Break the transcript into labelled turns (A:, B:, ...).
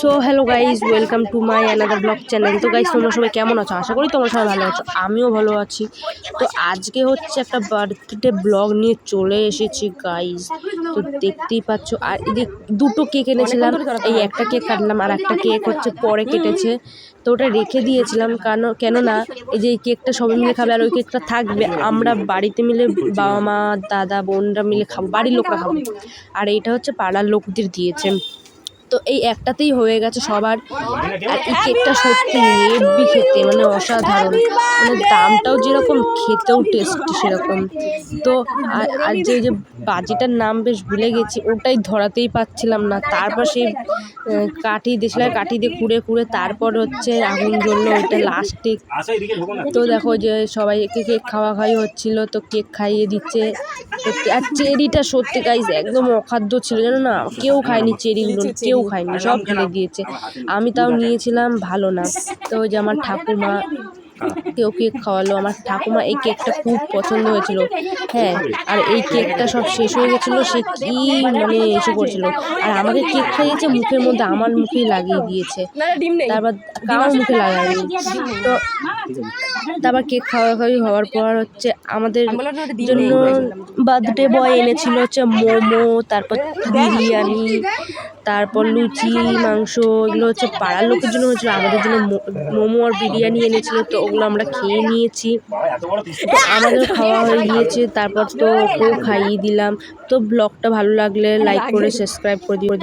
A: So hello guys, welcome to my another blog channel. তো guys, তোমরা সবাই কেমন আছো? আশা করি তোমরা সবাই ভালো আছো, আমিও ভালো আছি। তো আজকে হচ্ছে একটা বার্থডে ব্লগ নিয়ে চলে এসেছি গাইজ। তো দেখতেই পাচ্ছ, আর এদিকে দুটো কেক এনেছিলাম, এই একটা কেক কাটলাম আর একটা কেক হচ্ছে পরে কেটেছে। তো ওটা রেখে দিয়েছিলাম কেননা এই যে এই কেকটা সবাই মিলে খাবে আর ওই কেকটা থাকবে, আমরা বাড়িতে মিলে বাবা মা দাদা বোনরা মিলে খাবো, বাড়ির লোকরা খাবো। আর এইটা হচ্ছে পাড়ার লোকদের দিয়েছে। তো এই একটাতেই হয়ে গেছে সবার। আর এই কেকটা সত্যি হেভি খেতে, মানে অসাধারণ, মানে দামটাও যেরকম খেতেও টেস্টি সেরকম। তো আর যে বাজিটার নাম বেশ ভুলে গেছি, ওটাই ধরাতেই পাচ্ছিলাম না। তারপর সেই কাঠি দিয়েছিলাম, কাঠি দিয়ে কুড়ে কুড়ে তারপর হচ্ছে আগুন জ্বললো, ওইটা লাস্টে। তো দেখো যে সবাই কেক খাওয়াই হচ্ছিল, তো কেক খাইয়ে দিচ্ছে সত্যি। আর চেরিটা সত্যি গাইজ একদম অখাদ্য ছিল, জানো না, কেউ খায়নি চেরিগুলো, কেউ খায়নি, সব ফেলে দিয়েছে। আমি তাও নিয়েছিলাম, ভালো না। তো ওই যে আমার ঠাকুমা কেউ কেক খাওয়ালো, আমার ঠাকুমা এই কেকটা খুব পছন্দ হয়েছিল। হ্যাঁ, আর এই কেকটা সব শেষ হয়ে গেছিলো, সে কি মানে এসে করছিল। আর আমাকে কেক খাইয়েছে মুখের মধ্যে, আমার মুখেই লাগিয়ে দিয়েছে, তারপর কারোর মুখে লাগায়নি। তো তারপর কেক খাওয়াখাওয়ি হওয়ার পর হচ্ছে আমাদের জন্য বার্থডে বয় এনেছিল হচ্ছে মোমো, তারপর বিরিয়ানি, তারপর লুচি মাংস, এগুলো হচ্ছে পাড়ার লোকের জন্য হয়েছিল। আমাদের জন্য মোমো আর বিরিয়ানি এনেছিল, তো ওগুলো আমরা খেয়ে নিয়েছি। তো আমাদের খাওয়া হয়ে গিয়েছে, তারপর তো ওকেও খাইয়ে দিলাম। তো ব্লগটা ভালো লাগলে লাইক করে সাবস্ক্রাইব করে দিও।